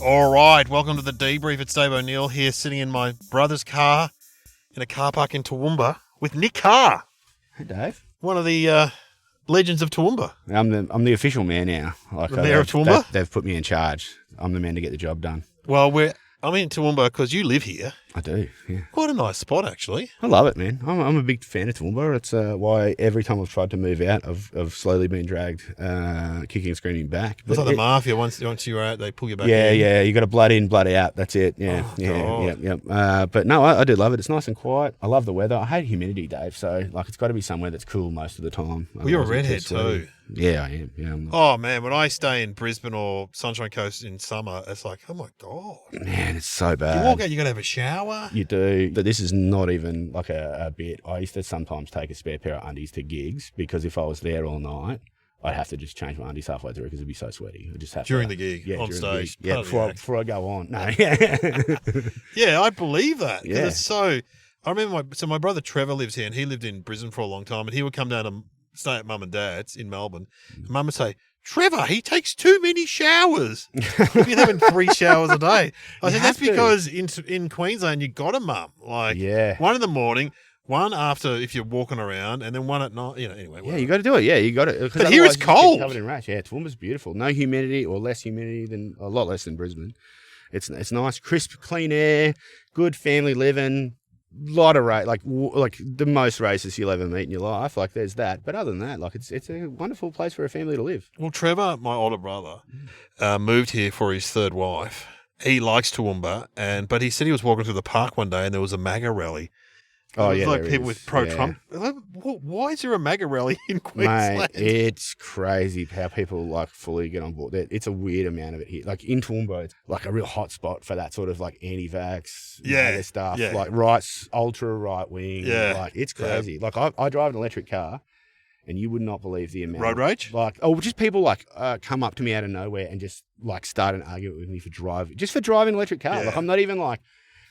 All right, welcome to the debrief. It's Dave O'Neill here, sitting in my brother's car in a car park in Toowoomba with Nick Carr, Hey, Dave. one of the legends of Toowoomba. I'm the official mayor now. Like, The mayor of Toowoomba? They've put me in charge. I'm the man to get the job done. Well, I'm in Toowoomba because you live here. I do, yeah. Quite a nice spot, actually. I love it, man. I'm a big fan of Toowoomba. It's why every time I've tried to move out, I've slowly been dragged, kicking and screaming back. It's like the mafia. Once you're out, they pull you back in. Yeah. You got to blood in, blood out. That's it. Yeah, God. yeah. But no, I do love it. It's nice and quiet. I love the weather. I hate humidity, Dave. So like, it's got to be somewhere that's cool most of the time. Well, you're a Otherwise it's redhead sweaty. too. Yeah, I am. Yeah, Oh, man, when I stay in Brisbane or Sunshine Coast in summer, it's like, oh, my God. man, it's so bad. You walk out, you got to have a shower. You do. But this is not even like a bit. I used to sometimes take a spare pair of undies to gigs because if I was there all night, I'd have to just change my undies halfway through because it'd be so sweaty. I just have During to, the gig, yeah, on during the stage. gig. Yeah, Part of the act. before I go on. No, yeah. Yeah, I believe that. 'Cause Yeah. It's so. I remember my brother Trevor lives here, and he lived in Brisbane for a long time, and he would come down to stay at mum and dad's in Melbourne. And mum would say, "Trevor, he takes too many showers. He'd be having 3 showers a day." I said, "That's have to. because in Queensland you got a mum, like Yeah. one in the morning, one after if you're walking around, and then one at night. You know, anyway. Yeah, you got to do it. Yeah, you got to. But here it's cold. Covered in rash. Yeah, Toowoomba's beautiful. No humidity or less humidity than a lot less than Brisbane. It's nice, crisp, clean air, good family living. Lot of like the most racists you'll ever meet in your life. Like there's that, but other than that, like it's a wonderful place for a family to live. Well, Trevor, my older brother, moved here for his third wife. He likes Toowoomba, but he said he was walking through the park one day and there was a MAGA rally. Oh, It was yeah, like there people is. with pro-Trump. Like, why is there a MAGA rally in Mate, Queensland? it's crazy how people like fully get on board. It's a weird amount of it here. Like in Toowoomba, it's like a real hot spot for that sort of like anti-vax MAGA stuff. yeah. Like ultra right wing. Yeah, like it's crazy. Like I drive an electric car, and you would not believe the amount. Road rage? Like just people like come up to me out of nowhere and just like start an argument with me for driving an electric car. Yeah. Like I'm not even like.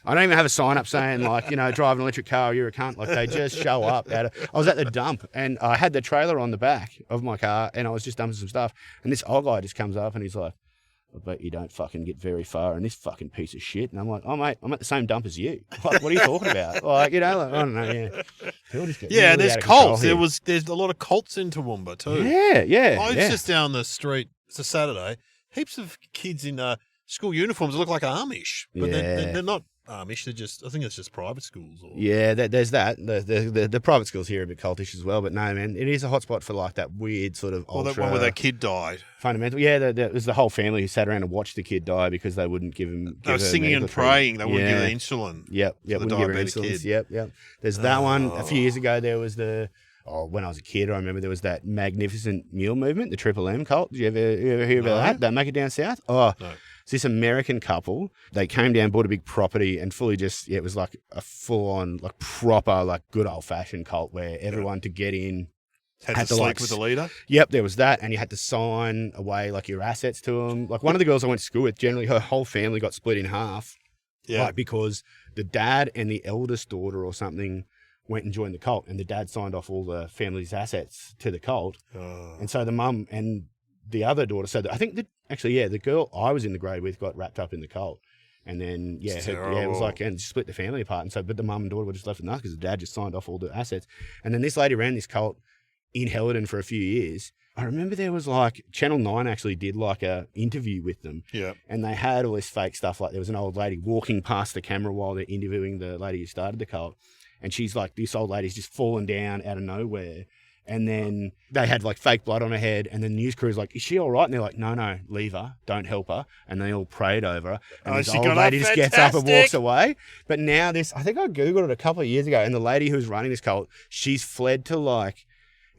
I don't even have a sign up saying like, drive an electric car, you're a cunt. Like they just show up I was at the dump and I had the trailer on the back of my car and I was just dumping some stuff. And this old guy just comes up and he's like, "I bet you don't fucking get very far in this fucking piece of shit." And I'm like, "Oh mate, I'm at the same dump as you. Like, what are you talking about?" Like, like, I don't know, yeah. People just get really There's out of control cults. here. There's a lot of cults in Toowoomba too. Yeah. I was just down the street. It's a Saturday. Heaps of kids in school uniforms that look like Amish, but they're not Amish. They're just. I think it's just private schools. Or... Yeah, there's that. The private schools here are a bit cultish as well, but no, man, it is a hotspot for like that weird sort of Or ultra that one where that kid died. fundamental. Yeah, there was the whole family who sat around and watched the kid die because they wouldn't give him. They were singing and praying. They wouldn't give her insulin. Yep. the Wouldn't give her diabetic insulin. kid. Yep. There's that one. A few years ago, there was when I was a kid, I remember there was that magnificent mule movement, the Triple M cult. Did you ever hear about that? That make it down south? Oh. No. It's this American couple. They came down, bought a big property, and fully it was like a full-on, like proper, like good old-fashioned cult where everyone to get in had to sleep with the leader. Yep, there was that, and you had to sign away like your assets to them. Like one of the girls I went to school with, generally her whole family got split in half, like because the dad and the eldest daughter or something went and joined the cult, and the dad signed off all the family's assets to the cult, and so the mum and the other daughter. So I think the girl I was in the grade with got wrapped up in the cult. And then, it was like, and split the family apart. And so, but the mum and daughter were just left with nothing because the dad just signed off all the assets. And then this lady ran this cult in Helidon for a few years. I remember there was like, Channel 9 actually did like a interview with them. Yeah. And they had all this fake stuff. Like there was an old lady walking past the camera while they're interviewing the lady who started the cult. And she's like, this old lady's just fallen down out of nowhere. And then they had like fake blood on her head. And the news crew's like, "Is she all right?" And they're like, no, leave her. Don't help her. And they all prayed over her. And this old lady just gets up and walks away. But now I think I Googled it a couple of years ago. And the lady who's running this cult, she's fled to like,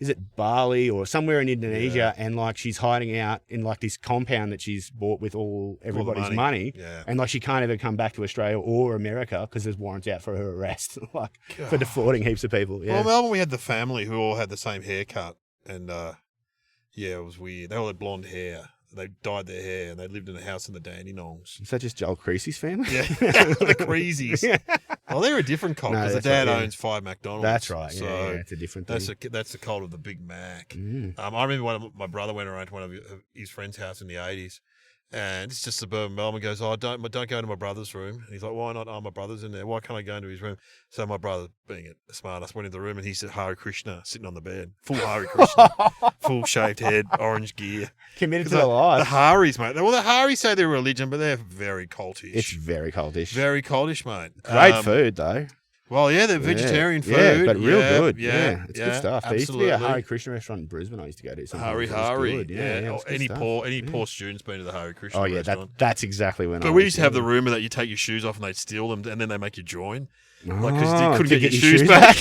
is it Bali or somewhere in Indonesia? Yeah. And like she's hiding out in like this compound that she's bought with everybody's money. Yeah. And like she can't ever come back to Australia or America because there's warrants out for her arrest, like for defrauding heaps of people. Yeah. Well, Melbourne, we had the family who all had the same haircut, and it was weird. They all had blonde hair. They dyed their hair, and they lived in a house in the Dandenongs. Is that just Joel Creasy's family? Yeah, the Creasys. Well, they're a different cult because the dad owns 5 McDonald's. That's right. So yeah, it's a different thing. That's the cult of the Big Mac. I remember my brother went around to one of his friend's house in the 80s, And it's just suburban Melbourne. Goes, oh, don't go to my brother's room. And he's like, why not? Oh, my brother's in there. Why can't I go into his room? So my brother, being a smart ass, went in the room and he said Hare Krishna sitting on the bed, full Hare Krishna, full shaved head, orange gear, committed to the life. The Haris, mate. Well, the Haris say they're religion, but they're very cultish. It's very cultish. Very cultish, mate. Great food though. Well, yeah, they're vegetarian food. Yeah, but real good. Yeah, it's good stuff. There Absolutely. used to be a Hare Krishna restaurant in Brisbane I used to go to. Hari. Yeah. Any poor student's been to the Hare Krishna Oh, yeah, restaurant. that's exactly when But we used to have the rumour that you take your shoes off and they'd steal them and then they make you join. Like, because you couldn't get your shoes back.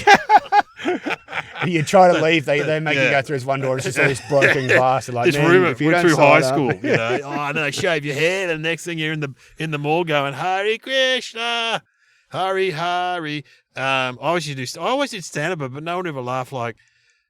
You try to leave, they make you go through this one door. It's just all this broken glass. And like, this rumour went through high school. You know, and then they shave your head, and the next thing you're in the mall going Hare Krishna, Hari. I always did stand up, but no one ever laughed. Like,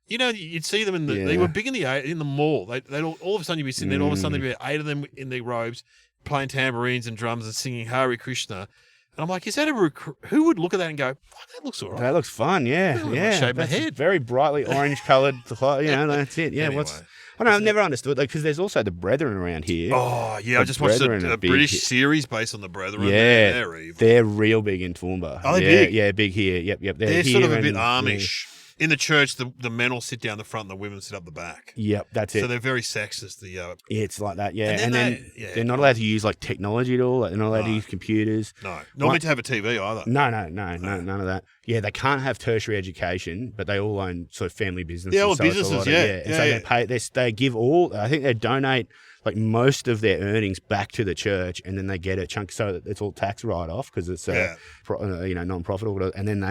you know, you'd see them they were big in the mall. They'd all of a sudden you'd be sitting there, and all of a sudden there'd be 8 of them in their robes playing tambourines and drums and singing Hare Krishna. And I'm like, is that who would look at that and go, oh, that looks all right? That looks fun, yeah. Shave my head. Very brightly orange coloured, that's it. Yeah, Anyway. I've never understood, because there's also the Brethren around here. Oh, yeah, I just watched a British series based on the Brethren. Yeah, they're evil. They're real big in Toowoomba. Oh, they're big? Yeah, big here. Yep. They're sort of a bit Amish. In the church, the men will sit down the front and the women sit up the back. Yep, that's it. So they're very sexist. It's like that, yeah. And then they're not allowed to use like technology at all. Like, they're not allowed to use computers. No, not meant to have a TV either. No, none of that. Yeah, they can't have tertiary education, but they all own sort of family businesses. Yeah, all businesses, they give all. I think they donate like most of their earnings back to the church, and then they get a chunk, so it's all tax write-off because it's non-profit, or whatever, and then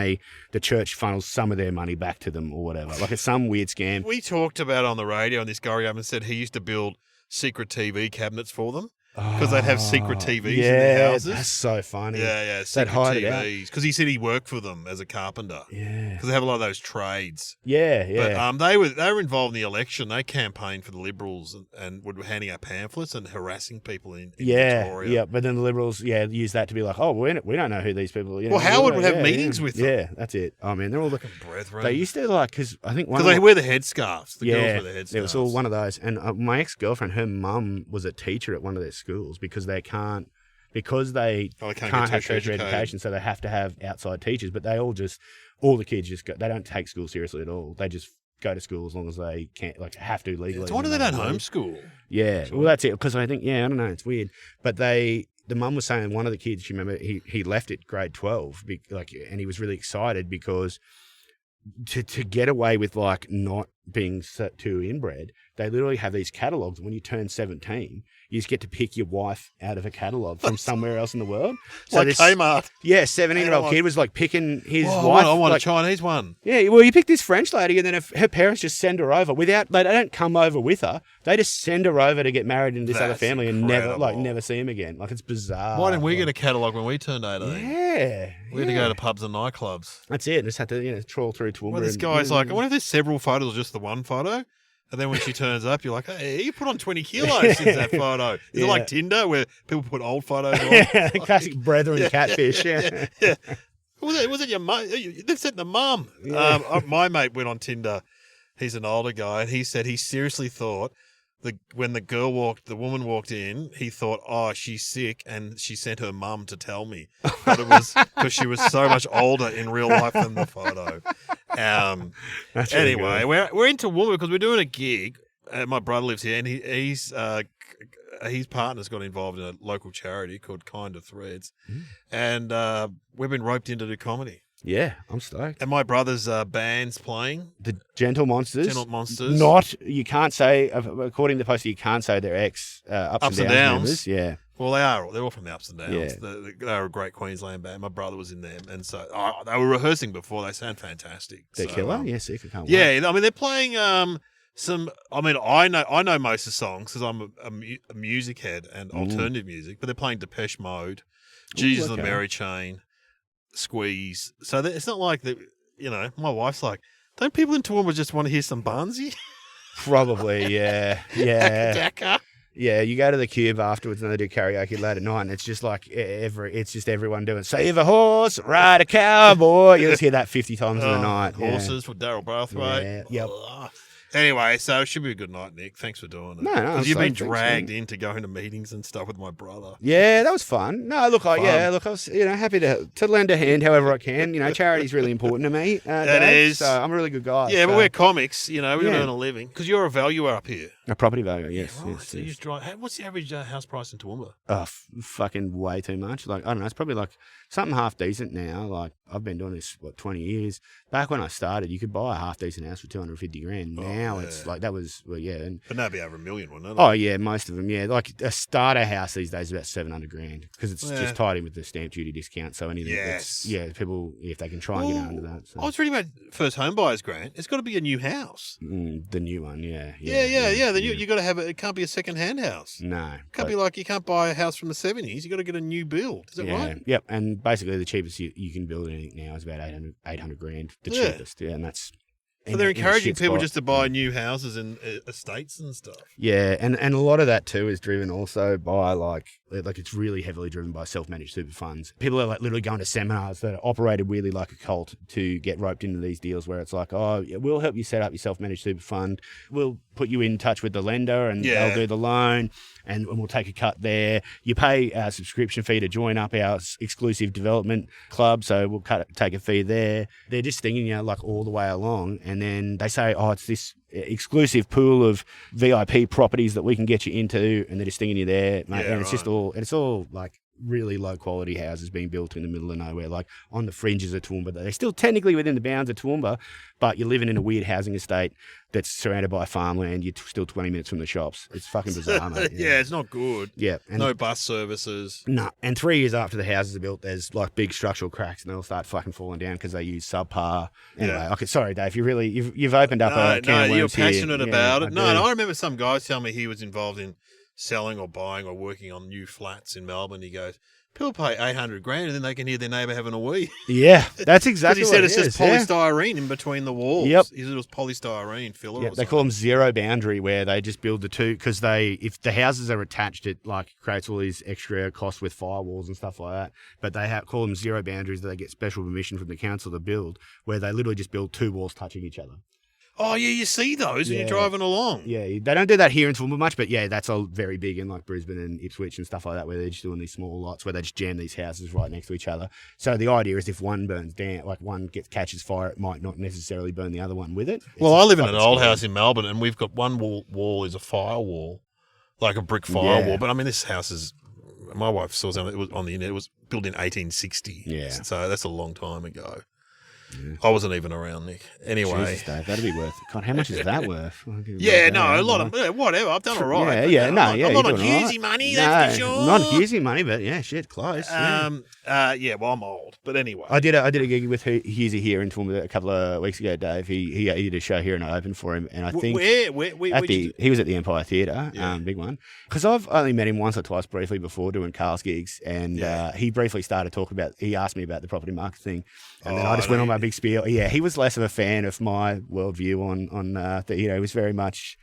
the church funnels some of their money back to them or whatever. Like, it's some weird scam. We talked about on the radio, and this guy up and said he used to build secret TV cabinets for them. Because they'd have secret TVs in their houses. That's so funny. Yeah, secret TVs. Because he said he worked for them as a carpenter. Yeah. Because they have a lot of those trades. Yeah. But they were involved in the election. They campaigned for the Liberals and were handing out pamphlets and harassing people in Victoria. Yeah, but then the Liberals, use that to be like, oh, we don't know who these people are. Well, Howard would have meetings with them. Yeah, that's it. Oh, man, they're all the brethren. They used to, because I think they wear the headscarves. The girls wear the headscarves. It was all one of those. And my ex-girlfriend, her mum was a teacher at one of their schools because they can't have tertiary education, so they have to have outside teachers. But all the kids just go. They don't take school seriously at all. They just go to school as long as they can't, have to legally. Why do they don't homeschool? Yeah, well, that's it. Because I think, I don't know, it's weird. But the mum was saying one of the kids, you remember, he left at grade 12, and he was really excited because to get away with not being too inbred, they literally have these catalogs. When you turn 17, you just get to pick your wife out of a catalogue from somewhere else in the world. So like Kmart. Yeah, 17-year-old kid was picking his wife. I want a Chinese one. Yeah, well, you pick this French lady, and then her parents just send her over they don't come over with her. They just send her over to get married into this other family and never see him again. It's bizarre. Why didn't we get a catalogue when we turned 18? Yeah. We had to go to pubs and nightclubs. That's it. Just had to trawl through Toowoomba. Well, this guy's like, I wonder if there's several photos or just the one photo. And then when she turns up, you're like, hey, you put on 20 kilos since that photo. Is it like Tinder where people put old photos on? Yeah, classic brethren catfish. Yeah. Was it your mum? They've said the mum. Yeah. My mate went on Tinder. He's an older guy, and he said he seriously thought when the woman walked in, he thought, oh, she's sick, and she sent her mum to tell me. But it was because she was so much older in real life than the photo. Anyway, we're into Toowoomba because we're doing a gig. My brother lives here, and his partner's got involved in a local charity called Kind of Threads, and we've been roped into do comedy. Yeah, I'm stoked. And my brother's band's playing. The Gentle Monsters. You can't say, according to the poster, you can't say they're ups and downs members. Yeah. Well, they are. They're all from the Ups and Downs. Yeah. They're a great Queensland band. My brother was in them. And so they were rehearsing before. They sound fantastic. They're killer? Yeah, sick. I can't wait. Yeah, I mean, they're playing I know most of the songs because I'm a music head and alternative music, but they're playing Depeche Mode, Jesus and the Mary Chain, Squeeze. So it's not like that, my wife's like, don't people in Toowoomba just want to hear some Barnsey? Probably, yeah. Dakka. Yeah, you go to the Cube afterwards and they do karaoke late at night, and it's just like it's just everyone doing save a horse, ride a cowboy. You just hear that 50 times in the night. Horses for Daryl Brathwaite. Yeah. Yep. Anyway, so it should be a good night, Nick. Thanks for doing it. No, because you've been thanks, dragged into going to meetings and stuff with my brother. Yeah, that was fun. No, look, I was happy to lend a hand however I can. Charity's really important to me. Dave, is. So I'm a really good guy. Yeah, but we're comics. We don't earn a living because you're a valuer up here. A property value, yes. Right. Yes, so yes. you just drive. What's the average house price in Toowoomba? Oh, fucking way too much. Like, I don't know, it's probably like something half decent now. Like, I've been doing this, 20 years. Back when I started, you could buy a half decent house for 250 grand. Now it's like, that was, But that'd be over $1 million, wouldn't it? Oh, yeah, most of them, yeah. Like, a starter house these days is about 700 grand because it's just tied in with the stamp duty discount. So anything people, if they can try and get under that. So. I was reading about first home buyers grant. It's got to be a new house. The new one, yeah. You got to have it can't be a second-hand house. No. It can't be like you can't buy a house from the 70s. You got to get a new build. Is that right? Yep. And basically the cheapest you can build anything now is about 800 grand. The cheapest. Yeah, and that's... So they're encouraging people just to buy new houses and estates and stuff. Yeah, and a lot of that too is driven also by like it's really heavily driven by self-managed super funds. People are like literally going to seminars that are operated weirdly like a cult to get roped into these deals where it's like, oh, we'll help you set up your self-managed super fund. We'll put you in touch with the lender and they'll do the loan and we'll take a cut there. You pay a subscription fee to join up our exclusive development club, so we'll take a fee there. They're just stinging you like all the way along. And then they say, oh, it's this exclusive pool of VIP properties that we can get you into, and they're just stinging you there, mate. And it's all like really low quality houses being built in the middle of nowhere, like on the fringes of Toowoomba. They're still technically within the bounds of Toowoomba, but you're living in a weird housing estate that's surrounded by farmland. You're still 20 minutes from the shops. It's fucking bizarre, mate. Yeah, it's not good. Yeah. And no bus services. No. And 3 years after the houses are built, there's like big structural cracks and they'll start fucking falling down because they use subpar. Anyway, okay, sorry, Dave. You've opened up a can of worms. You're passionate here. about it. I remember some guy telling me he was involved in selling or buying or working on new flats in Melbourne. He goes, people pay 800 grand and then they can hear their neighbour having a wee. Yeah, that's exactly what he said it's just polystyrene in between the walls. Yep. He said it was polystyrene filler or something. They call them zero boundary, where they just build the two, because if the houses are attached, it like creates all these extra costs with firewalls and stuff like that. But they call them zero boundaries that they get special permission from the council to build, where they literally just build two walls touching each other. Oh, yeah, you see those when you're driving along. Yeah, they don't do that here in Toowoomba much, but yeah, that's all very big in like Brisbane and Ipswich and stuff like that, where they're just doing these small lots where they just jam these houses right next to each other. So the idea is if one burns down, like one catches fire, it might not necessarily burn the other one with it. Well, I live in an old house in Melbourne, and we've got one wall is a firewall, like a brick firewall. But I mean, this house is, my wife saw something, it was on the internet, it was built in 1860. Yeah. So that's a long time ago. Yeah. I wasn't even around, Nick. Anyway. Jesus, Dave, that'd be worth it. God, how much is that worth? A lot of, whatever. I've done all right. I'm not on Hughesy money, that's for sure. Not Hughesy money, but yeah, shit, close. Well, I'm old, but anyway. I did a gig with Hughesy here in Toowoomba a couple of weeks ago, Dave. He did a show here and I opened for him, and I think he was at the Empire Theatre, big one. Because I've only met him once or twice briefly before doing Carr's gigs, and he briefly started talking about. He asked me about the property market thing, and then I just went on my big spiel. Yeah, he was less of a fan of my worldview on that. He was very much,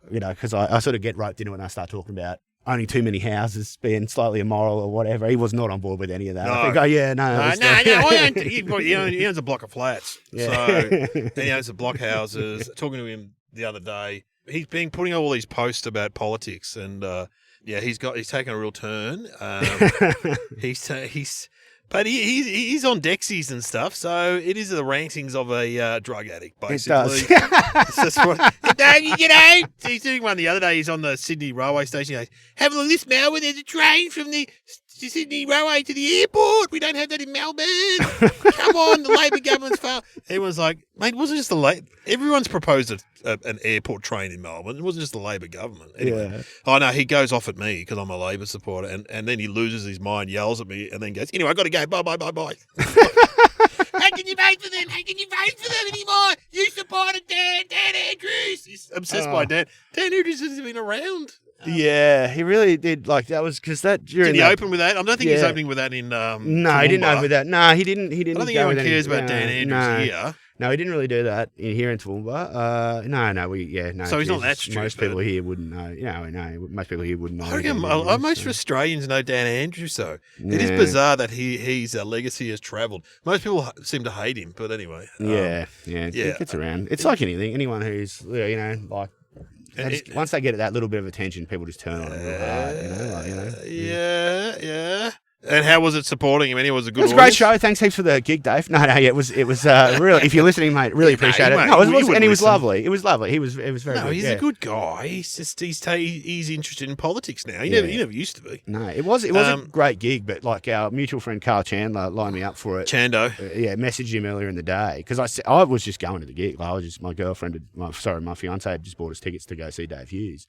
because I sort of get roped into it and I start talking about owning too many houses, being slightly immoral or whatever. He was not on board with any of that. No. I think, he owns a block of flats. Yeah. So he owns the block houses. Talking to him the other day, he's been putting all these posts about politics, and he's taken a real turn. But he's on Dexies and stuff, so it is the rankings of a drug addict, basically. It does. He's doing one the other day. He's on the Sydney railway station. He goes, have a look at this, Melbourne. There's a train from the Sydney railway to the airport. We don't have that in Melbourne. Come on, the Labor government's far. Everyone's like, mate, it wasn't just everyone's proposed an airport train in Melbourne. It wasn't just the Labor government. Anyway, no, he goes off at me because I'm a Labor supporter, and then he loses his mind, yells at me, and then goes, anyway, I've got to go. Bye. How can you vote for them? How can you vote for them anymore? You supported Dan Andrews. He's obsessed by Dan. Dan Andrews hasn't been around. He really did. Like, that was because that during. Did he open with that? I don't think he's opening with that in. No, he didn't open with that. No, he didn't. I don't think anyone cares about Dan Andrews here. No, he didn't really do that here in Toowoomba. No. So he's not that Jesus, stupid. Most people here wouldn't know. No, most people here wouldn't know. I reckon most Australians know Dan Andrews, though. It is Yeah. bizarre that his legacy has travelled. Most people seem to hate him, but anyway. It gets around. It's like anything. Anyone who's, once they get that little bit of attention, people just turn on him real hard. Yeah. And how was it supporting him? And it was a good. It was a great show. Thanks heaps for the gig, Dave. It was really. If you're listening, mate, really appreciate it. Mate, No, and he was lovely. It was lovely. It was very good. No, he's a good guy. He's just he's interested in politics now. He never used to be. No, it was a great gig, but like our mutual friend Carl Chandler lined me up for it. Chando, messaged him earlier in the day because I was just going to the gig. My fiance had just bought us tickets to go see Dave Hughes.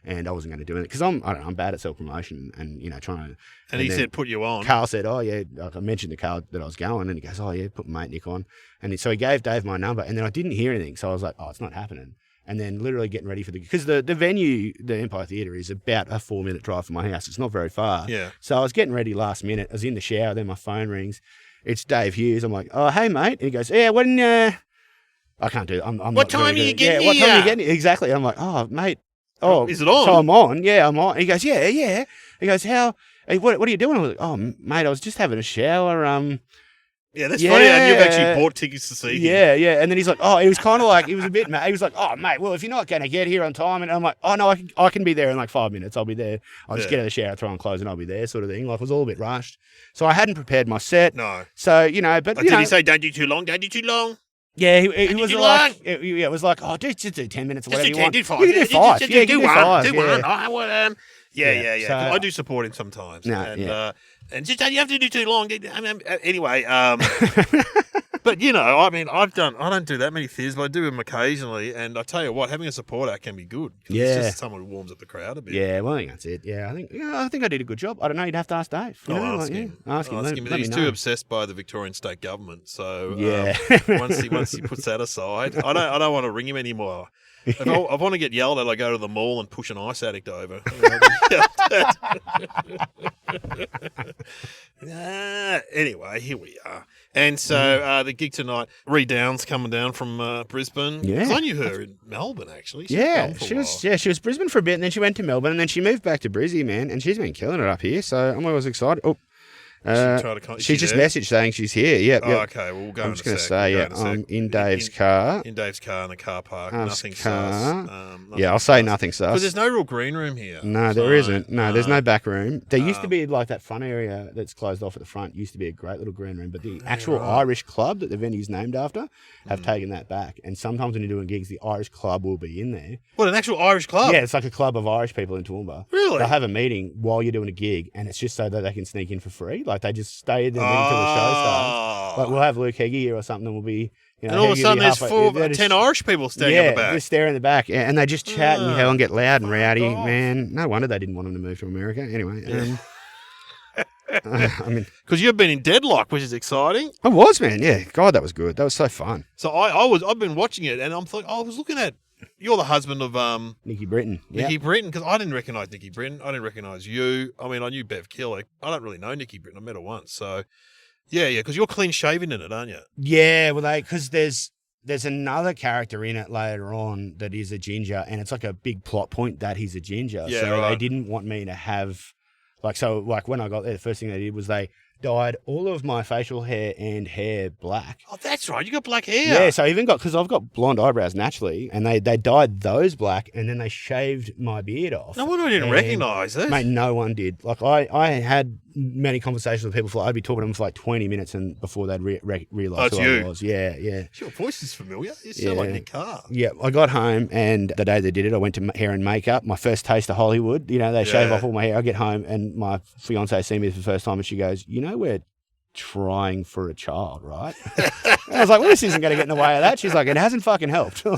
And I wasn't going to do it because I'm bad at self promotion and trying to. And he said, "Put you on." Carl said, "Oh yeah," I mentioned to Carl that I was going, and he goes, "Oh yeah, put my mate Nick on." And so he gave Dave my number, and then I didn't hear anything, so I was like, "Oh, it's not happening." And then literally getting ready for because the venue, the Empire Theatre, is about a 4-minute drive from my house. It's not very far. Yeah. So I was getting ready last minute. I was in the shower, then my phone rings. It's Dave Hughes. I'm like, "Oh hey mate," and he goes, "Yeah, when I can't do it. I'm what time are you getting here? What time are you getting here? Exactly." I'm like, "Oh mate." Oh, is it on? So I'm on. Yeah, I'm on. He goes, yeah. He goes, what are you doing? I was like, oh, mate, I was just having a shower. Yeah, that's funny. And you've actually bought tickets to see him. Yeah. And then he's like, oh, he was kind of like, he was a bit, he was like, oh, mate, well, if you're not going to get here on time. And I'm like, oh, no, I can be there in like 5 minutes. I'll be there. I'll just get out of the shower, throw on clothes, and I'll be there sort of thing. Like, it was all a bit rushed. So I hadn't prepared my set. No. So, but did he say, don't do too long? Don't do too long? Yeah, he was like, it was like, oh, just do 10 minutes or whatever you want. Do 5. You can do 5. Yeah, do 1. Do one. Yeah. So, I do support him sometimes. No, and just you have to do too long. Anyway, but I don't do that many theatres, but I do them occasionally. And I tell you what, having a support act can be good. Yeah, it's just someone who warms up the crowd a bit. Yeah, well, I think that's it. Yeah, I think I did a good job. I don't know. You'd have to ask Dave. Ask him. Ask him. He's too obsessed by the Victorian state government. So once he puts that aside, I don't want to ring him anymore. If I want to get yelled at, I go to the mall and push an ice addict over. Anyway, here we are. And so the gig tonight, Ree Downs coming down from Brisbane. Yeah. 'Cause I knew her in Melbourne, actually. She was Brisbane for a bit, and then she went to Melbourne, and then she moved back to Brisbane, man, and she's been killing it up here, so I'm always excited. Oh. She just messaged saying she's here. Yeah. Oh, okay. Well, we'll go. I'm just going to say, in Dave's car. In Dave's car in the car park. Nothing car. sus. I'll say nothing sus. Because there's no real green room here. No, there isn't. No, there's no back room. There used to be like that fun area that's closed off at the front. Used to be a great little green room, but the actual Irish club that the venue's named after have taken that back. And sometimes when you're doing gigs, the Irish club will be in there. What, an actual Irish club? Yeah, it's like a club of Irish people in Toowoomba. Really? They'll have a meeting while you're doing a gig, and it's just so that they can sneak in for free. Like they just stay until the show starts. Like we'll have Luke Heggie here or something, and we'll be, and all of a sudden there's 10 Irish people standing in the back. Yeah, just staring in the back, and they just chat and yell and get loud and rowdy. Man, no wonder they didn't want him to move to America. Anyway, because you've been in Deadlock, which is exciting. I was, man. Yeah, God, that was good. That was so fun. So I've been watching it, and I was looking at. You're the husband of Nikki Britton. Nikki Britton, because I didn't recognise Nikki Britton. I didn't recognise you. I mean, I knew Bev Killick. I don't really know Nikki Britton. I met her once. So, yeah, because you're clean shaven in it, aren't you? Yeah, well, because there's another character in it later on that is a ginger, and it's like a big plot point that he's a ginger. Yeah, so they didn't want me to have when I got there, the first thing they did was they dyed all of my facial hair and hair black. Oh, that's right. You got black hair. Yeah, so I even because I've got blonde eyebrows naturally, and they dyed those black, and then they shaved my beard off. No wonder I didn't recognise it. Mate, no one did. Like I had many conversations with people. I'd be talking to them for like 20 minutes, and before they'd realise who I was. Yeah. Your voice is familiar. You sound like Nick Carr. Yeah, I got home, and the day they did it, I went to hair and makeup. My first taste of Hollywood. They shave off all my hair. I get home, and my fiance sees me for the first time, and she goes, we're trying for a child, right? And I was like, well, this isn't going to get in the way of that. She's like, it hasn't fucking helped. I'm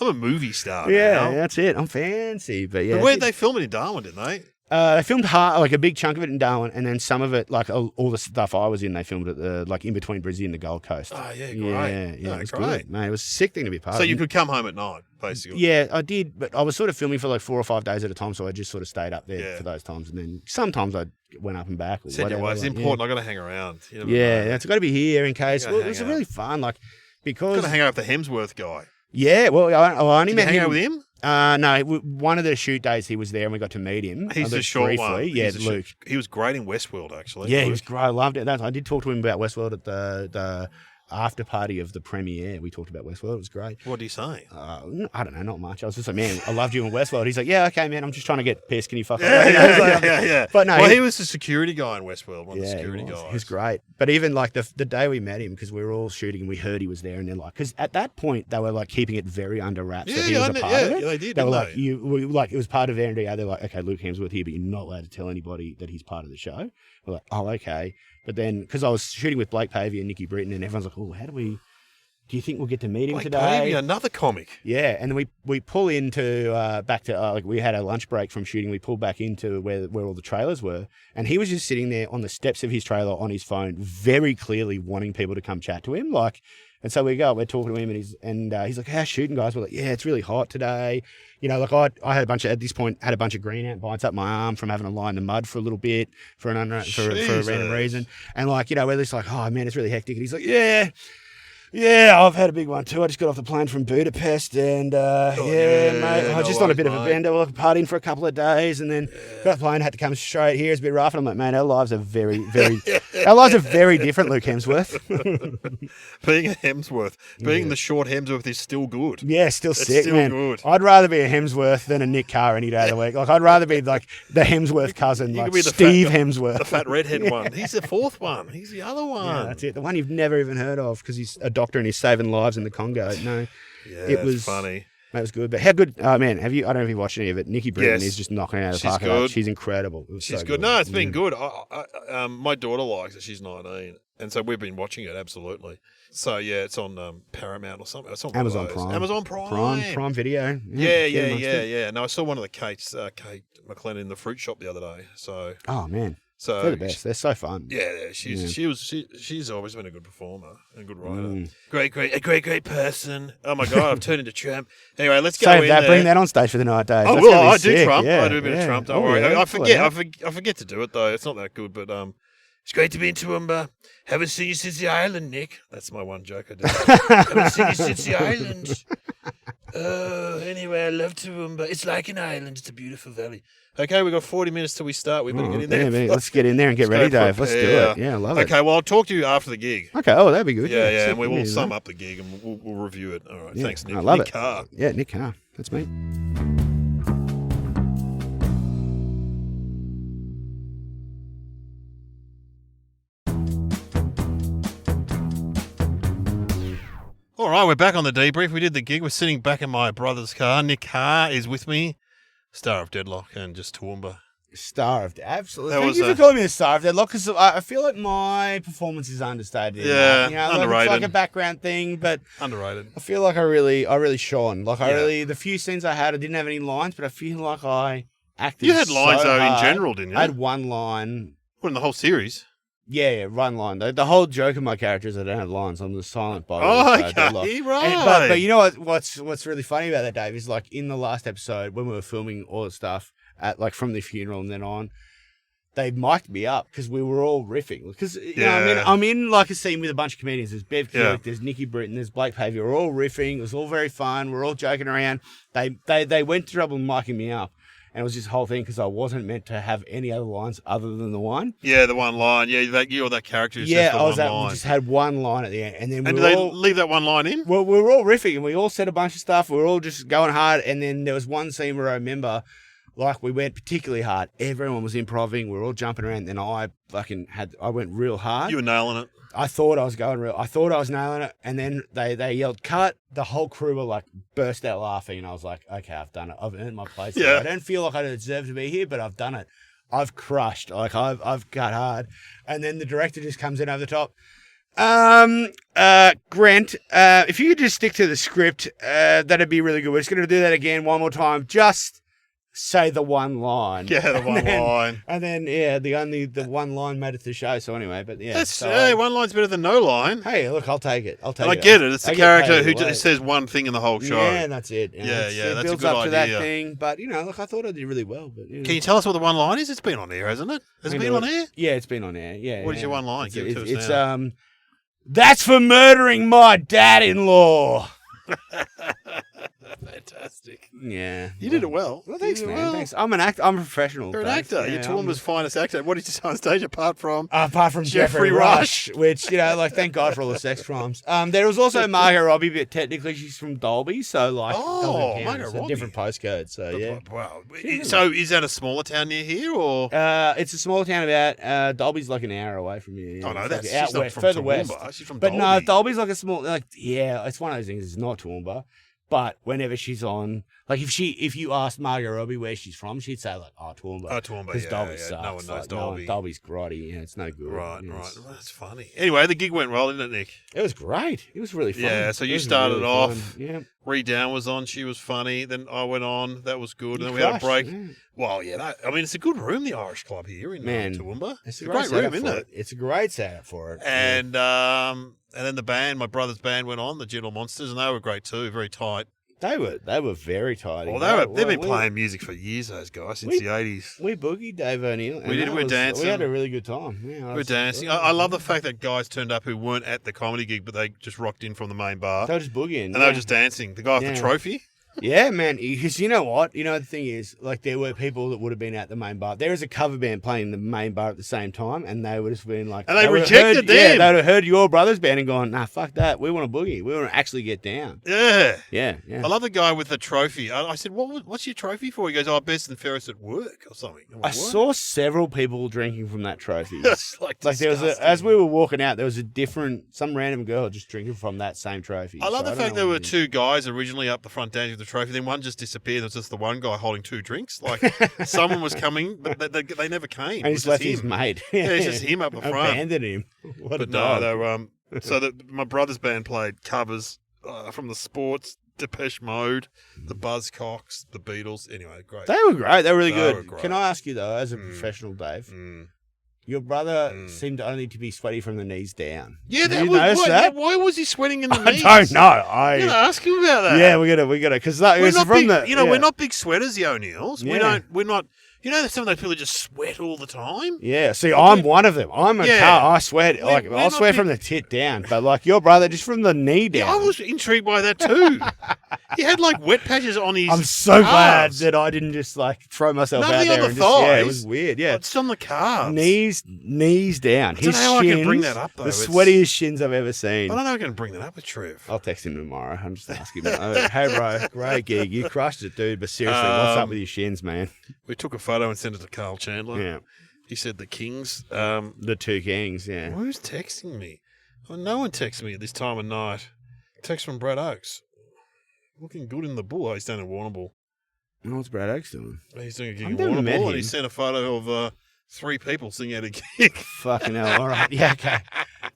a movie star now. Yeah, that's it. I'm fancy. But yeah. But where'd they film it in Darwin, didn't they? They filmed like a big chunk of it in Darwin, and then some of it, like all the stuff I was in, they filmed at like in between Brizzy and the Gold Coast. Oh yeah, great. Yeah, it was good, man. It was a sick thing to be part of. So you could come home at night, basically. Yeah, I did, but I was sort of filming for like 4 or 5 days at a time, so I just sort of stayed up there for those times, and then sometimes I went up and back. Or Said whatever, it's important. I got to hang around. It's got to be here in case. Well, it was really fun, like because got to hang out with the Hemsworth guy. Yeah, well, I only met him. Hang out with him. No, one of the shoot days he was there and we got to meet him. He's the short briefly. one. Yeah, Luke. He was great in Westworld, actually. Yeah, Luke. he was great. I loved it. I did talk to him about Westworld at the after party of the premiere. We talked about Westworld. It was great. What did he say? I don't know, not much. I was just like, man, I loved you in Westworld. He's like, yeah, okay, man, I'm just trying to get pissed. Can you fuck Yeah, up? yeah. But no, he was the security guy in Westworld, one of the security guys. He was great. But even like the day we met him, because we were all shooting and we heard he was there, and they're like, because at that point they were like keeping it very under wraps that he was a part of it. Yeah, they did. They were like, it was part of the NDA. They're like, okay, Luke Hemsworth here, but you're not allowed to tell anybody that he's part of the show. We're like, oh, okay. But then, because I was shooting with Blake Pavey and Nikki Britton, and everyone's like, oh, do you think we'll get to meet him today? Pavey, another comic. Yeah, and then we pull into back to like we had a lunch break from shooting. We pulled back into where all the trailers were, and he was just sitting there on the steps of his trailer on his phone, very clearly wanting people to come chat to him. Like, and so we're talking to him, and he's like, "How's shooting, guys?" We're like, "Yeah, it's really hot today." You know, like I had at this point had a bunch of green ant bites up my arm from having to lie in the mud for a little bit for a random reason, and like we're just like, "Oh man, it's really hectic," and he's like, "Yeah." Yeah, I've had a big one too. I just got off the plane from Budapest and, mate, I just on a bit of a bender. We're partying for a couple of days and then got off the plane, had to come straight here. It's a bit rough. And I'm like, man, our lives are very different, Luke Hemsworth. Being a Hemsworth, being the short Hemsworth is still good. Yeah, still sick, still man. Good. I'd rather be a Hemsworth than a Nick Carr any day of the week. Like, I'd rather be like the Hemsworth cousin, like Steve Hemsworth. The fat redhead one. He's the fourth one. He's the other one. Yeah, that's it. The one you've never even heard of because he's a doctor and he's saving lives in the Congo. No, it was funny. That was good. But how good, man, I don't know if you've watched any of it. Nikki Britton is just knocking out of the park. Good. She's incredible. She's so good. No, it's been good. My daughter likes it. She's 19. And so we've been watching it, absolutely. So, yeah, it's on Paramount or something. It's on Amazon Prime. Amazon Prime. Prime Video. Yeah. No, I saw one of the Kate McLennan in the fruit shop the other day. So. Oh, man. So they're the best. They're so fun. Yeah, she's always been a good performer and good writer. Great person. Oh my God, I've turned into Trump. Anyway, let's go in there. Bring that on stage for the night, Dave. Oh, well, I do Trump. Yeah, I do a bit of Trump. Don't worry. Yeah, I forget to do it though. It's not that good, but it's great to be in Toowoomba. Haven't seen you since the island, Nick. That's my one joke I do. Haven't seen you since the island. Anyway, I love Toowoomba. It's like an island. It's a beautiful valley. Okay, we've got 40 minutes till we start. We better get in there. Let's get in there and get ready, Dave. Let's do it. Yeah, I love it. Okay, well, I'll talk to you after the gig. Okay, that'd be good. Yeah, and we will sum up the gig and we'll review it. All right, thanks, Nick. I love Nick Carr. Yeah, Nick Carr. That's me. All right, we're back on the debrief. We did the gig. We're sitting back in my brother's car. Nick Carr is with me, star of Deadlock and just Toowoomba. Absolutely. Thank you for calling me a star of Deadlock because I feel like my performance is understated. Yeah, underrated. It's like a background thing, but underrated. I feel like I really shone. Like the few scenes I had, I didn't have any lines, but I feel like I acted. You had lines though hard. in general, didn't you? I had one line. What, in the whole series? Yeah, one line. The whole joke of my character is I don't have lines. I'm the silent body. Okay, right. But you know what's really funny about that, Dave, is like in the last episode when we were filming all the stuff at like from the funeral and then on, they mic'd me up because we were all riffing. Because you know, I'm in like a scene with a bunch of comedians. There's Bev Killick, there's Nikki Britton, there's Blake Pavey. We're all riffing. It was all very fun. We're all joking around. They went to trouble micing me up. And it was this whole thing because I wasn't meant to have any other lines other than the one. Yeah, the one line. Yeah, you or that character. We just had one line at the end, and then did they leave that one line in? Well, we were all riffing, and we all said a bunch of stuff. We were all just going hard, and then there was one scene where I remember, like, we went particularly hard. Everyone was improvising. We were all jumping around. Then I went real hard. You were nailing it. I thought I was going real. I thought I was nailing it, and then they yelled cut. The whole crew were like burst out laughing, and I was like, "Okay, I've done it. I've earned my place. Yeah. I don't feel like I deserve to be here, but I've done it. I've crushed. Like I've cut hard." And then the director just comes in over the top. Grant, if you could just stick to the script, that'd be really good. We're just going to do that again one more time. Just say the one line. Yeah, the one line. And then, the one line made it to the show. So anyway, but yeah. One line's better than no line. Hey, look, I'll take it. And I get it. It's the character who just says one thing in the whole show. Yeah, and that's it. Yeah, that's a builds good up to that idea. thing. But, look, I thought I did really well. But Can you tell us what the one line is? It's been on air, hasn't it? Has it been on air? Yeah, it's been on air. Yeah. What is your one line? Give it to us It's now. That's for murdering my dad-in-law. Fantastic. Yeah. You did it well. Well, thanks, man. Thanks. I'm an actor. I'm a professional. You're an actor. You're Toowoomba's finest actor. What did you say on stage apart from Jeffrey Rush, which, thank God for all the sex crimes. There was also Margot Robbie, but technically she's from Dolby, so Margot it's Robbie. a different postcode. So yeah. Wow. So is that a smaller town near here, or? It's a small town about. Dolby's like an hour away from here. Oh no, that's she's out not west, from further Toowoomba. west. She's from But Dolby. no, Dolby's like a small. It's one of those things. It's not Toowoomba. But whenever she's on, if you asked Margot Robbie where she's from, she'd say Toowoomba. Oh, Toowoomba, because Dolby sucks. No one knows Dolby. Dolby's grotty. Yeah, it's no good. Right. Well, that's funny. Anyway, the gig went well, didn't it, Nick? It was great. It was really fun. Yeah. So you started off. Fun. Yeah. Ree Down was on. She was funny. Then I went on. That was good. And then we had a break. Yeah. Well, yeah. it's a good room, the Irish Club here in Toowoomba. It's a great room, isn't it? It's a great setup for it. And then the band, my brother's band, went on, the Gentle Monsters, and they were great too. Very tight. They were very tight. Well, they've been playing music for years, those guys, since the 80s. We boogied Dave O'Neill. We were dancing. We had a really good time. Yeah, we were dancing. I love the fact that guys turned up who weren't at the comedy gig, but they just rocked in from the main bar. They were just boogieing. And they were just dancing. The guy with the trophy. Yeah, man. Because you know what? The thing is, there were people that would have been at the main bar. There is a cover band playing the main bar at the same time, and they would have been like... And they rejected them. Yeah, they would have heard your brother's band and gone, nah, fuck that. We want to boogie. We want to actually get down. Yeah. Yeah. I love the guy with the trophy. I said, what's your trophy for? He goes, best and fairest at work or something. I saw several people drinking from that trophy. That's there was as we were walking out, there was some random girl just drinking from that same trophy. I love the fact there were two guys originally up the front dancing with the trophy, then one just disappeared. There was just the one guy holding two drinks. Someone was coming, but they never came. And he's left his mate. It's just him up the front. Abandoned him. What a dog. No, so my brother's band played covers from the Sports, Depeche Mode, the Buzzcocks, the Beatles. Anyway, great. They were great. They were really good. Were great. Can I ask you though, as a professional, Dave? Your brother seemed only to be sweaty from the knees down. Yeah, Did you notice that? Why was he sweating in the knees? I don't know. You gotta ask him about that. Yeah, we gotta, because we're not big sweaters, the O'Neills. Yeah. We're not. You know that some of those people just sweat all the time? Yeah, see, I'm one of them. I'm a car. I sweat. I'll sweat from the tit down. But your brother, just from the knee down. Yeah, I was intrigued by that too. He had wet patches on his I'm so glad calves. that I didn't just throw myself Nothing out there. on the thighs. Yeah, it was weird. Yeah. It's on the calves. Knees down. I don't know how I can bring that up, though. The sweatiest shins I've ever seen. I don't know how I can bring that up with Trev. I'll text him tomorrow. I'm just asking him. Hey, bro, great gig. You crushed it, dude. But seriously, what's up with your shins, man? We took a photo and sent it to Carl Chandler. Yeah. He said the Kings. The two Kings, yeah. Who's texting me? Well, no one texts me at this time of night. Text from Brad Oakes. Looking good in the bull. Oh, he's down in Warrnambool. What's Brad Oakes doing? He's doing a gig in Warrnambool, and he sent a photo of 3 people singing at a gig. Fucking hell. All right. Yeah, okay.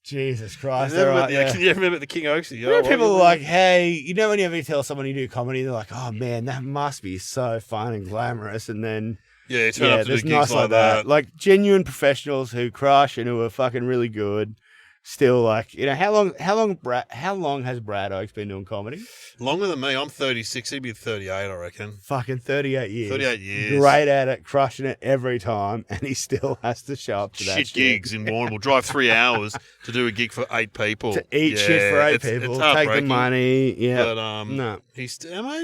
Jesus Christ. Can you remember the King Oakesy? People are like, hey, when you ever tell someone you do comedy, they're like, oh, man, that must be so fun and glamorous. And then... Yeah, turn up to do gigs nice like that. Genuine professionals who crush and who are fucking really good. Still, how long has Brad Oakes been doing comedy? Longer than me. I'm 36. He'd be 38, I reckon. Fucking 38 years. 38 years. Great at it, crushing it every time, and he still has to show up to that shit. Gigs in Warrnambool. Drive 3 hours to do a gig for 8 people. To eat shit for 8 people. Take the money. Yeah. But no. He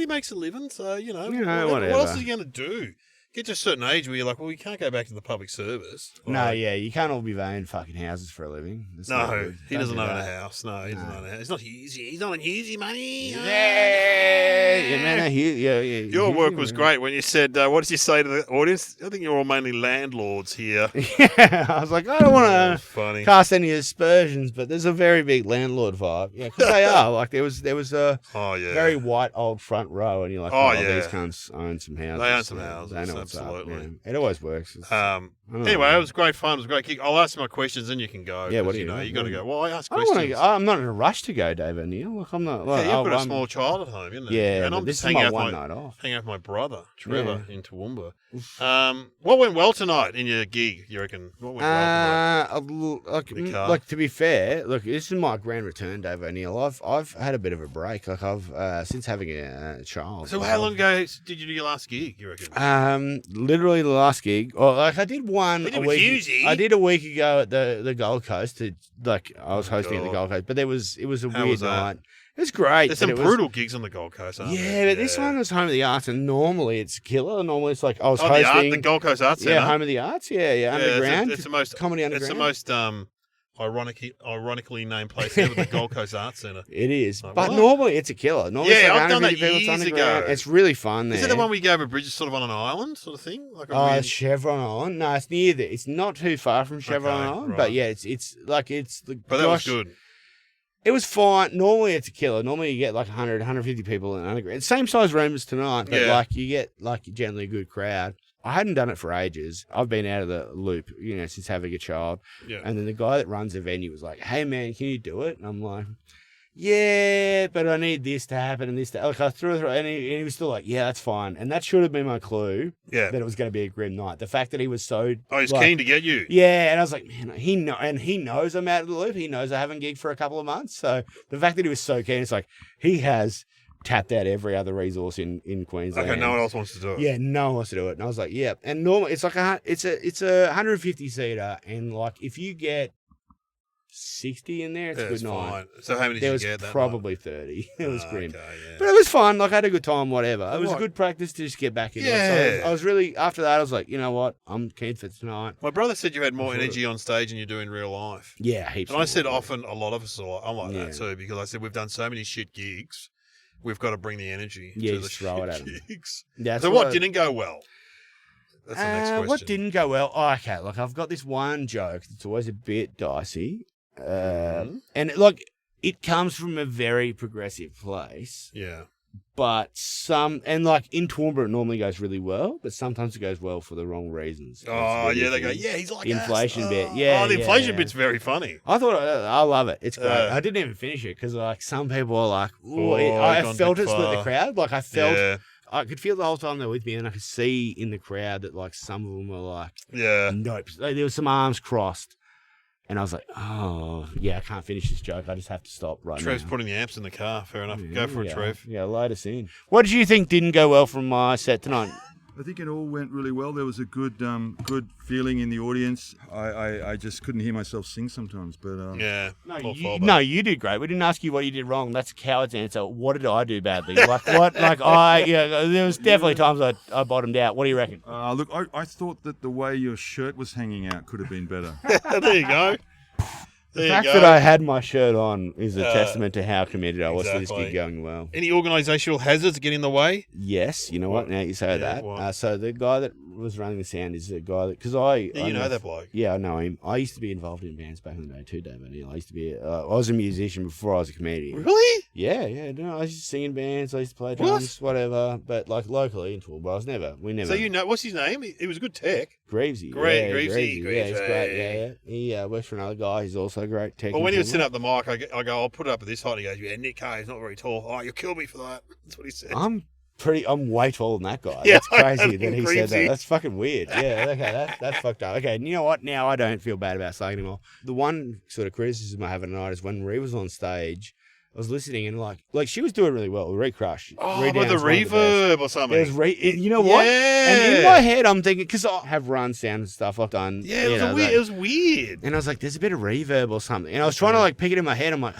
makes a living, so, whatever. What else is he going to do? Get to a certain age where you're like, well, we can't go back to the public service. You can't all be vain fucking houses for a living. No, he doesn't own a house. No, he doesn't own a house. It's not Hughesy. He's not on Hughesy money. Your work was great when you said, what did you say to the audience? I think you're all mainly landlords here. Yeah, I was like, I don't want to cast any aspersions, but there's a very big landlord vibe. Yeah, because they are. There was a very white old front row, and you're like, these cunts own some houses. They own some houses. They know what's absolutely. up. Yeah. It always works. Anyway, it was great fun. It was a great kick. I'll ask my questions, and you can go. Yeah, what do you know? You got to go. Well, I ask I don't questions. want to. I'm not in a rush to go, Dave O'Neill. Like I'm not. Like, Yeah, you've got a small child at home, isn't it? Yeah, and I'm this just is hanging my out one night off. Hanging out with my brother Trevor in Toowoomba. What went well tonight in your gig? You reckon? What went well tonight? Like to be fair, look, this is my grand return, Dave O'Neill. I've had a bit of a break. Like I've since having a child. So how long ago did you do your last gig? You reckon? Literally the last gig. Or like I did one a week. I did a week ago at the Gold Coast. I was hosting at the Gold Coast, but it was a weird night. It was great. There's some brutal gigs on the Gold Coast, aren't there? Yeah, but this one was Home of the Arts, and normally it's killer. Normally it's like I was hosting the Gold Coast Arts Centre. Yeah, Home of the Arts. Yeah, underground. It's the most comedy underground. It's the most ironically named place ever, the Gold Coast Arts Centre. It is, but normally it's a killer. Normally it's like I've done that years ago. It's really fun there. Is it the one where you go over bridges, sort of on an island, sort of thing? Like Chevron Island. No, it's near there. It's not too far from Chevron Island, right. but yeah, it's like it's the. But that was good. It was fine. Normally it's a killer. Normally you get like 100, 150 people in underground. Same size room as tonight, but like you get like generally a good crowd. I hadn't done it for ages. I've been out of the loop, since having a child. Yeah. And then the guy that runs the venue was like, "Hey man, can you do it?" And I'm like, "Yeah, but I need this to happen and this to." Like I threw it, and he was still like, "Yeah, that's fine." And that should have been my clue. Yeah. That it was going to be a grim night. The fact that he was so. Oh, he's keen to get you. Yeah, and I was like, man, he knows I'm out of the loop. He knows I haven't gigged for a couple of months. So the fact that he was so keen, it's like he has tapped out every other resource in Queensland. Okay, no one else wants to do it. Yeah, no one wants to do it. And I was like, yeah. And normally it's like it's a 150 seater, and like if you get 60 in there, it's a good night. Fine. So how many did you get? There was probably 30. It was grim. Okay, yeah. But it was fun. Like I had a good time, whatever. It was a good practice to just get back in. Yeah. So I was really, after that, I was like, you know what? I'm keen for tonight. My brother said you had more energy on stage than you do in real life. Yeah, heaps. And I said often, a lot of us I'm like that too, because I said we've done so many shit gigs, we've got to bring the energy to the shit gigs. So what didn't go well? That's the next question. What didn't go well? Oh, okay, look, I've got this one joke that's always a bit dicey. And it comes from a very progressive place. Yeah. But in Toowoomba it normally goes really well, but sometimes it goes well for the wrong reasons. Oh, yeah, they go, yeah, he's like inflation bit. Yeah. Oh, the inflation bit's very funny. I thought, I love it. It's great. I didn't even finish it because some people are like, I felt it split the crowd. Like I felt, I could feel the whole time they were with me, and I could see in the crowd that like some of them were like, nope. There was some arms crossed. And I was like, oh, yeah, I can't finish this joke. I just have to stop right now. Trev's putting the amps in the car. Fair enough. Go for it, Trev. Yeah, load us in. What did you think didn't go well from my set tonight? I think it all went really well. There was a good feeling in the audience. I just couldn't hear myself sing sometimes, but you did great. We didn't ask you what you did wrong. That's a coward's answer. What did I do badly? Like what? There was definitely times I bottomed out. What do you reckon? Look, I thought that the way your shirt was hanging out could have been better. There you go. The fact that I had my shirt on is a testament to how committed I was to this gig going well. Any organisational hazards get in the way? Yes, you know what? Now you say that. So the guy that was running the sound is a guy that because you know that bloke. Yeah, I know him. I used to be involved in bands back in the day too, Dave O'Neill. I used to be. I was a musician before I was a comedian. Really? Yeah. No, I used to sing in bands. I used to play drums, whatever. But like locally in Toowoomba, we never. So what's his name? He was a good tech. Greavesy. Greavesy. Yeah, he's great. Yeah. He works for another guy. He's also a great tech. Well, when he would set up the mic, I go, I'll put it up at this height. He goes, yeah, Nick Carr, he's not very tall. Oh, you'll kill me for that. That's what he said. I'm way taller than that guy. That's crazy that he said that. That's fucking weird. Yeah, okay, that's fucked up. Okay, and you know what? Now I don't feel bad about saying anymore. The one sort of criticism I have tonight is when Marie was on stage, I was listening and like she was doing really well. Ray Crush. Oh, but the reverb or something. You know what? Yeah. And in my head, I'm thinking because I have run sound and stuff I've done. Yeah, it was weird. And I was like, there's a bit of reverb or something. And I was trying to like pick it in my head. I'm like,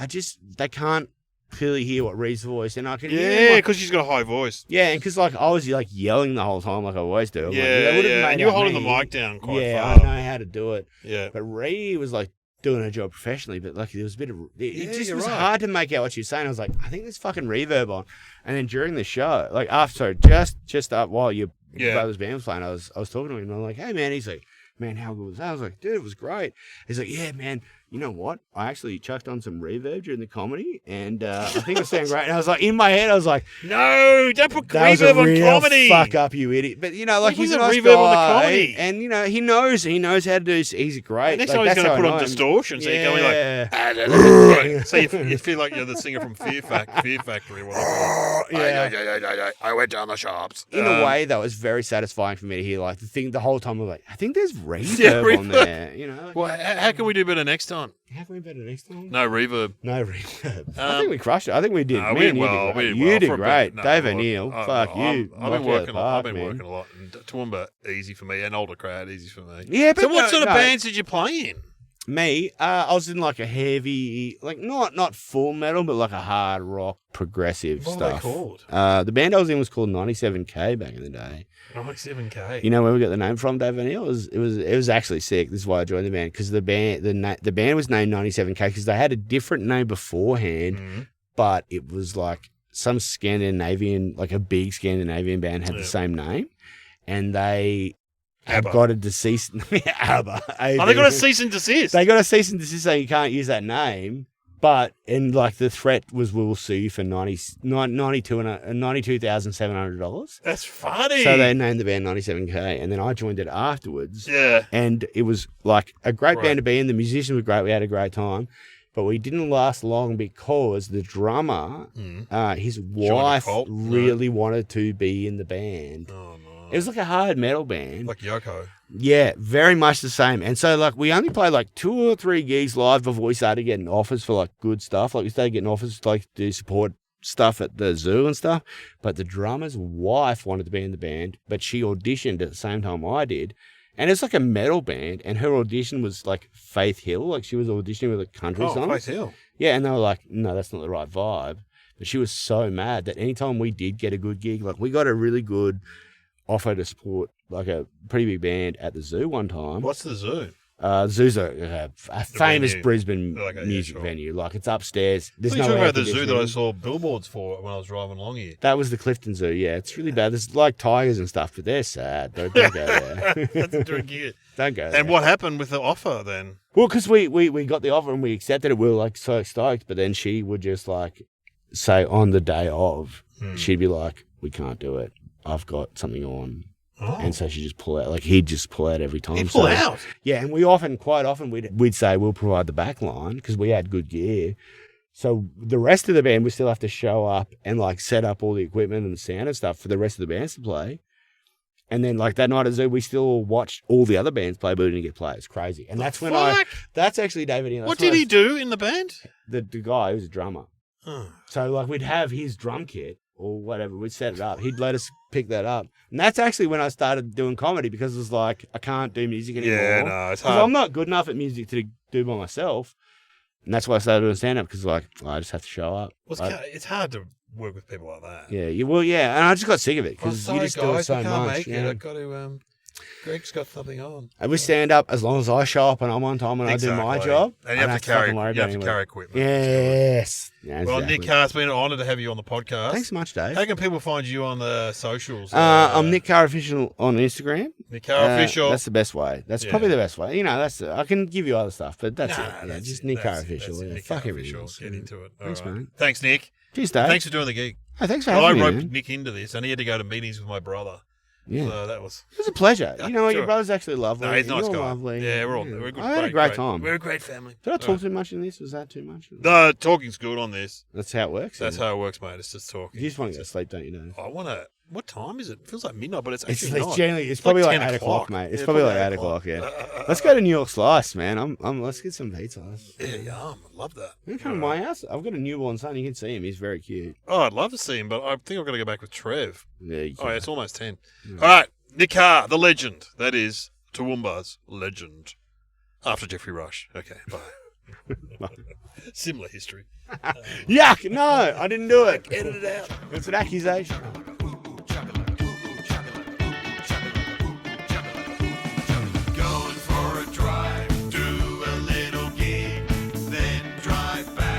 they can't clearly hear what Ree's voice, and I can hear. Yeah, because she's got a high voice. Yeah, and because like I was like yelling the whole time, like I always do. And you were holding the mic down quite far. Yeah, I know how to do it. Yeah, but Ree was like doing her job professionally, but like there was a bit of it just was hard to make out what she was saying. I was like, I think there's fucking reverb on. And then during the show, like just up while your brother's band was playing, I was talking to him and I'm like, hey man, he's like, man, how good was that? I was like, dude, it was great. He's like, yeah, man, you know what? I actually chucked on some reverb during the comedy, and I think it sounded great. And I was like, in my head, I was like, no, don't put that was reverb a on real comedy. fuck up, you idiot. But, you know, like, he's a nice reverb on the guy. comedy. And, you know, he knows how to do, he's great. Next like, time he's that's going to how put I on know him. distortion, so you're going like, so you feel like you're the singer from Fear Factory. Or whatever. I went down the shops. In a way, though, it's very satisfying for me to hear, like, the whole time, I'm like, I think there's reverb on there, you know? Well, how can we do better next time? How can we better next time? No reverb. No reverb. I think we crushed it. I think we did. No, Me we and did you well. did great. We did well. You did For a great. bit. No, Dave well, O'Neill. Fuck you. I've been working a lot. I've been man. working a lot. And Toowoomba, easy for me. And Older Crowd, easy for me. Yeah, but so what sort of no. bands did you play in? Me, I was in like a heavy, like not full metal, but like a hard rock progressive What stuff. were they called? The band I was in was called 97K back in the day. 97K. You know where we got the name from, Dave O'Neill? It was actually sick. This is why I joined the band, because the band was named 97K because they had a different name beforehand, but it was like some Scandinavian, like a big Scandinavian band had the same name, and they have got a cease. ABBA. Oh, they got a cease and desist. They got a cease and desist, so you can't use that name. But like the threat was, we'll sue you for $92,700. That's funny. So they named the band 97K, and then I joined it afterwards. Yeah. And it was like a great band to be in. The musicians were great. We had a great time. But we didn't last long because the drummer, his wife really wanted to be in the band. Oh, no. It was like a hard metal band. Like Yoko. Yeah, very much the same. And so, like, we only played like 2 or 3 gigs live before we started getting offers for like good stuff. Like, we started getting offers to like do support stuff at the zoo and stuff. But the drummer's wife wanted to be in the band, but she auditioned at the same time I did. And it's like a metal band, and her audition was like Faith Hill. Like, she was auditioning with a country song. Faith Hill. Yeah, and they were like, no, that's not the right vibe. But she was so mad that anytime we did get a good gig, like, we got a really good offer to support like a pretty big band at the zoo one time. What's the zoo? Zoo's a famous venue. Brisbane Okay, music sure. venue. Like, it's upstairs. There's You're no talking air about the zoo that I conditioning. saw billboards for when I was driving along here. That was the Clifton Zoo. Yeah, it's really bad. There's like tigers and stuff, but they're sad. Don't go there. That's a drink here. Don't go there. And what happened with the offer then? Well, because we got the offer and we accepted it. We were like so stoked, but then she would just like say on the day of, she'd be like, "We can't do it. I've got something on." Oh. And so she just pull out. Like, he'd just pull out every time. He'd pull out? Yeah, and quite often, we'd say we'll provide the back line because we had good gear. So the rest of the band, we still have to show up and like set up all the equipment and the sound and stuff for the rest of the bands to play. And then like that night at Zoo, we still watched all the other bands play, but we didn't get play. It's crazy. And that's when that's actually David Ian. What did he do in the band? The guy who was a drummer. Oh. So like we'd have his drum kit or whatever, we'd set it up. He'd let us pick that up. And that's actually when I started doing comedy, because it was like, I can't do music anymore. Yeah, no, it's 'Cause hard. I'm not good enough at music to do by myself. And that's why I started doing stand-up, because like, I just have to show up. Well, it's hard to work with people like that. Yeah, yeah. And I just got sick of it, because sorry, you just do it guys, so I can't much. make You it. know? I've got to, Greg's got something on. And we stand up as long as I show up and I'm on time and I do my job. And you I have to don't carry, fucking worry you have about to carry anyone. equipment. Yes. Yeah, Well, exactly. Nick Carr, it's been an honour to have you on the podcast. Thanks so much, Dave. How can people find you on the socials? I'm Nick Carr Official on Instagram. Nick Carr Official. That's the best way. That's probably the best way. You know, I can give you other stuff, but that's it. Yeah, that's just it. Nick Carr That's it. Official. That's it. Yeah, Nick fuck Carr everything Official. else. Get into it. All Thanks, right. mate. Thanks, Nick. Cheers, Dave. Thanks for doing the gig. Oh, thanks for I having me, roped man. Nick into this, and he had to go to meetings with my brother. Yeah. So that was. It was a pleasure. You know what? Your Sure. brother's actually lovely. No, he's a nice You're guy. lovely. Yeah, we're a good. I had a great time. We're a great family. Did I talk too much in this? Was that too much? No, talking's good on this. That's how it works. That's isn't it? how it works, mate. It's just talking. You just want to go to sleep, don't you, Dave? I want to. What time is it? It feels like midnight, but it's It's actually not. generally, it's probably like 10 8 o'clock, mate. It's Yeah, probably like 8 o'clock, yeah. Let's go to New York Slice, man. Let's get some pizza. Yeah, yum. I love that. You can come to my house. I've got a newborn son. You can see him. He's very cute. Oh, I'd love to see him, but I think I've got to go back with Trev. Yeah, you Oh, can. yeah, it's almost 10. All right, Nick Carr, the legend. That is Toowoomba's legend. After Jeffrey Rush. Okay, bye. Similar history. Yuck! No, I didn't do it. Edit it out. It's an accusation. Going for a drive, do a little gig, then drive back.